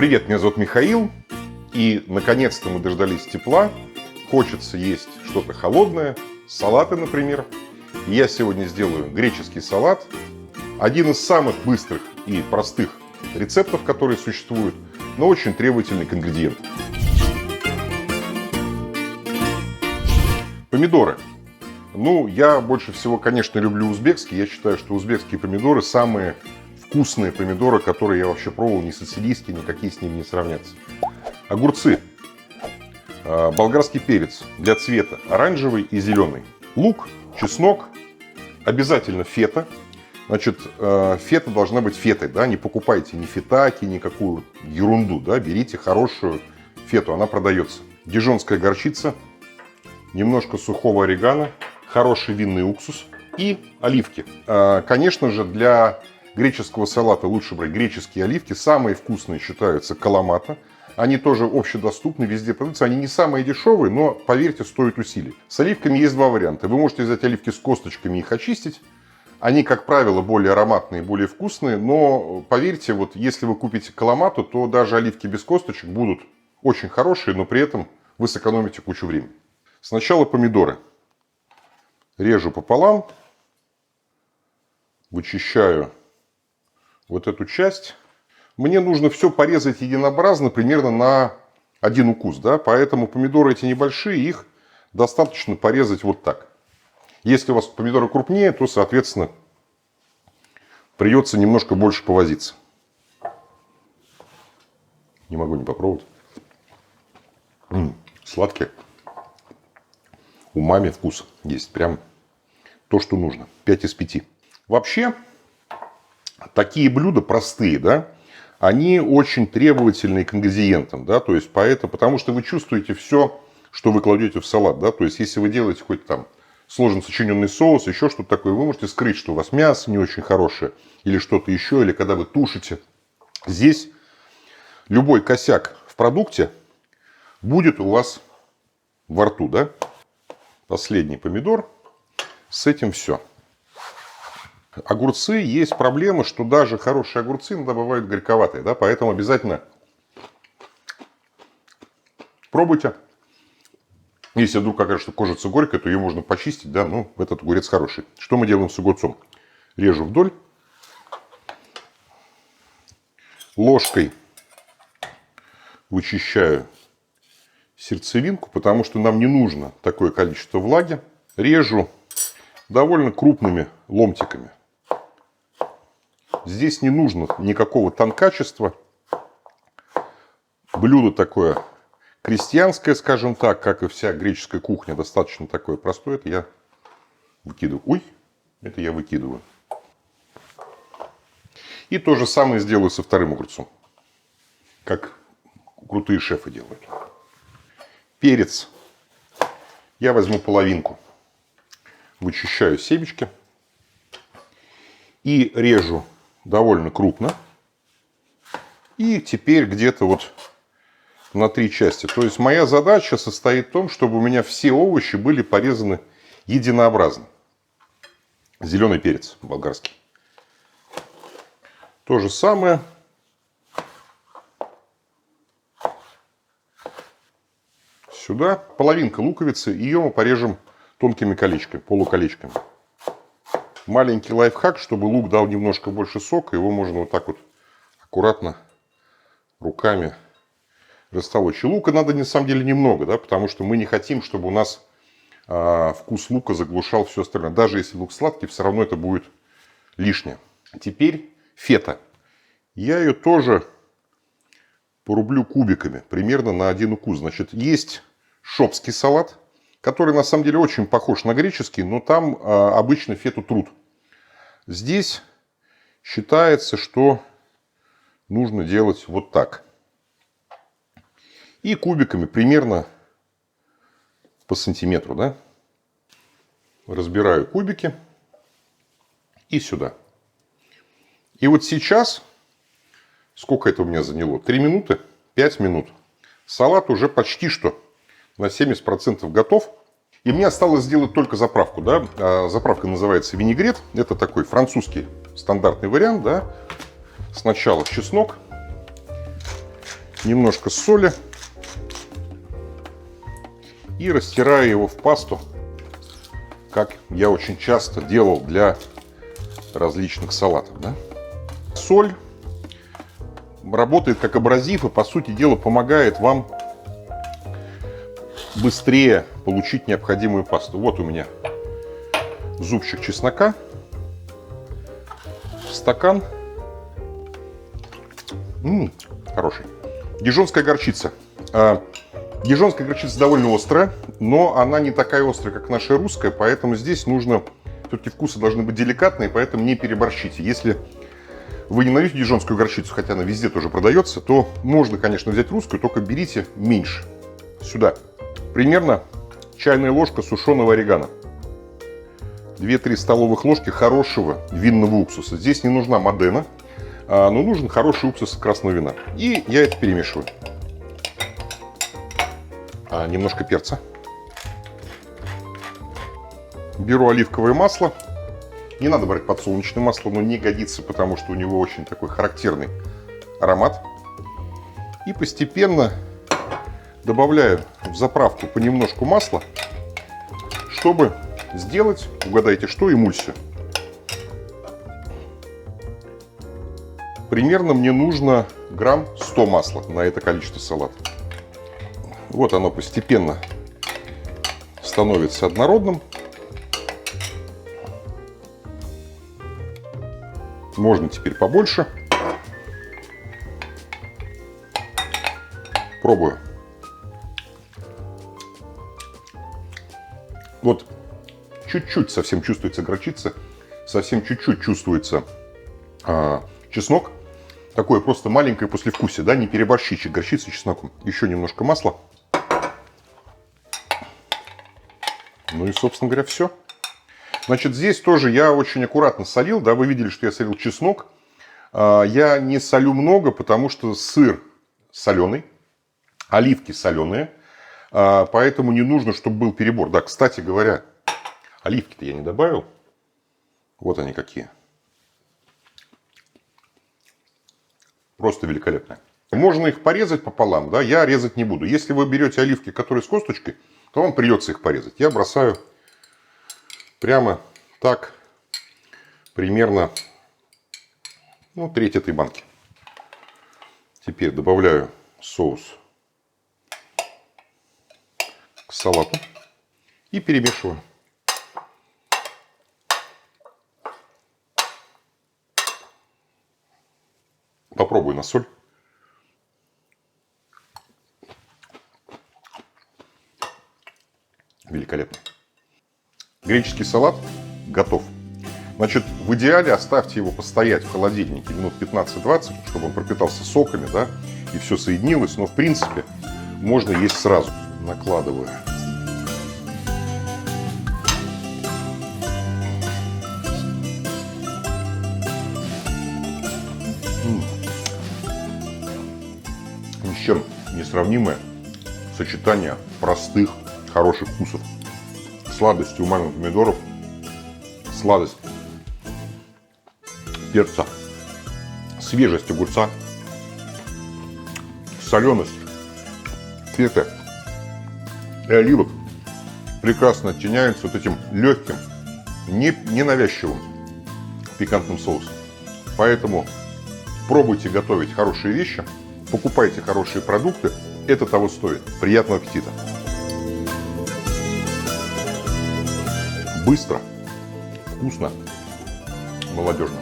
Привет, меня зовут Михаил, и наконец-то мы дождались тепла. Хочется есть что-то холодное, салаты, например. И я сегодня сделаю греческий салат. Один из самых быстрых и простых рецептов, которые существуют, но очень требовательный к ингредиентам. Помидоры. Я больше всего, конечно, люблю узбекские. Я считаю, что узбекские помидоры самые вкусные помидоры, которые я вообще пробовал, ни сицилийские, никакие с ними не сравнятся. Огурцы. Болгарский перец для цвета оранжевый и зеленый. Лук, чеснок. Обязательно фета. Значит, фета должна быть фетой, да, не покупайте ни фетаки, никакую ерунду, да, берите хорошую фету, она продается. Дижонская горчица, немножко сухого орегано, хороший винный уксус и оливки. Конечно же, для греческого салата лучше брать греческие оливки. Самые вкусные считаются каламата. Они тоже общедоступны, везде продаются. Они не самые дешевые, но, поверьте, стоят усилий. С оливками есть два варианта. Вы можете взять оливки с косточками и их очистить. Они, как правило, более ароматные, более вкусные. Но, поверьте, вот если вы купите каламату, то даже оливки без косточек будут очень хорошие, но при этом вы сэкономите кучу времени. Сначала помидоры. Режу пополам. Вычищаю вот эту часть. Мне нужно все порезать единообразно, примерно на один укус. Да? Поэтому помидоры эти небольшие, их достаточно порезать вот так. Если у вас помидоры крупнее, то, соответственно, придется немножко больше повозиться. Не могу не попробовать. Сладкие. Умами вкус есть. Прям то, что нужно. 5 из 5. Вообще, такие блюда простые, да, они очень требовательны к ингредиентам, да, то есть потому что вы чувствуете все, что вы кладете в салат, да, то есть если вы делаете хоть там сложно сочиненный соус, еще что-то такое, вы можете скрыть, что у вас мясо не очень хорошее, или что-то еще, или когда вы тушите. Здесь любой косяк в продукте будет у вас во рту, да. Последний помидор, с этим все. Огурцы, есть проблема, что даже хорошие огурцы иногда бывают горьковатые, да, поэтому обязательно пробуйте. Если вдруг окажется, что кожица горькая, то ее можно почистить, да, этот огурец хороший. Что мы делаем с огурцом? Режу вдоль. Ложкой вычищаю сердцевинку, потому что нам не нужно такое количество влаги. Режу довольно крупными ломтиками. Здесь не нужно никакого тонкачества. Блюдо такое крестьянское, скажем так, как и вся греческая кухня, достаточно такое простое. Это я выкидываю. Это я выкидываю. И то же самое сделаю со вторым огурцом. Как крутые шефы делают. Перец. Я возьму половинку. Вычищаю семечки. И режу довольно крупно. И теперь где-то вот на 3 части. То есть моя задача состоит в том, чтобы у меня все овощи были порезаны единообразно. Зеленый перец болгарский. То же самое. Сюда половинка луковицы. Ее мы порежем тонкими колечками, полуколечками. Маленький лайфхак, чтобы лук дал немножко больше сока. Его можно вот так вот аккуратно руками растолочь. И лука надо на самом деле немного, да, потому что мы не хотим, чтобы у нас вкус лука заглушал все остальное. Даже если лук сладкий, все равно это будет лишнее. Теперь фета. Я ее тоже порублю кубиками, примерно на один укус. Значит, есть шопский салат, который на самом деле очень похож на греческий, но там обычно фету трут. Здесь считается, что нужно делать вот так. И кубиками примерно по сантиметру, да? Разбираю кубики и сюда. И вот сейчас, сколько это у меня заняло? 3 минуты, 5 минут. Салат уже почти что на 70% готов. И мне осталось сделать только заправку. Да? Заправка называется винегрет. Это такой французский стандартный вариант. Да? Сначала чеснок. немножко соли и растираю его в пасту, как я очень часто делал для различных салатов. Да? Соль работает как абразив и, по сути дела, помогает вам быстрее получить необходимую пасту. Вот у меня зубчик чеснока, стакан. Хороший. Дижонская горчица. Дижонская горчица довольно острая, но она не такая острая, как наша русская, поэтому здесь нужно... Все-таки вкусы должны быть деликатные, поэтому не переборщите. Если вы не найдете дижонскую горчицу, хотя она везде тоже продается, то можно, конечно, взять русскую, только берите меньше. Сюда. Примерно чайная ложка сушеного орегано. 2-3 столовых ложки хорошего винного уксуса. Здесь не нужна Модена, но нужен хороший уксус красного вина. И я это перемешиваю. Немножко перца. Беру оливковое масло. Не надо брать подсолнечное масло, оно не годится, потому что у него очень такой характерный аромат. И постепенно добавляю в заправку понемножку масла, чтобы сделать, угадайте что, эмульсию. Примерно мне нужно грамм 100 масла на это количество салата. Вот оно постепенно становится однородным. Можно теперь побольше. Пробую. Вот чуть-чуть совсем чувствуется горчица, совсем чуть-чуть чувствуется чеснок. Такое просто маленькое послевкусие, да, не переборщите горчицей и чесноком. Еще немножко масла. Ну и, собственно говоря, все. Значит, здесь тоже я очень аккуратно солил, да, вы видели, что я солил чеснок. Я не солю много, потому что сыр соленый, оливки соленые, поэтому не нужно, чтобы был перебор. Да, кстати говоря, оливки-то я не добавил. Вот они какие. Просто великолепные. Можно их порезать пополам, да, я резать не буду. Если вы берете оливки, которые с косточкой, то вам придется их порезать. Я бросаю прямо так, примерно, треть этой банки. Теперь добавляю соус к салату и перемешиваю. Попробую на соль. Великолепно. Греческий салат готов. Значит, в идеале оставьте его постоять в холодильнике минут 15-20, чтобы он пропитался соками, да, и все соединилось. Но, в принципе, можно есть сразу. Накладываю. Ни с чем несравнимое сочетание простых, хороших вкусов. Сладость умами помидоров, сладость перца, свежесть огурца, соленость фета и оливок прекрасно оттеняются вот этим легким, ненавязчивым пикантным соусом. Поэтому пробуйте готовить хорошие вещи, покупайте хорошие продукты, это того стоит. Приятного аппетита! Быстро, вкусно, молодежно.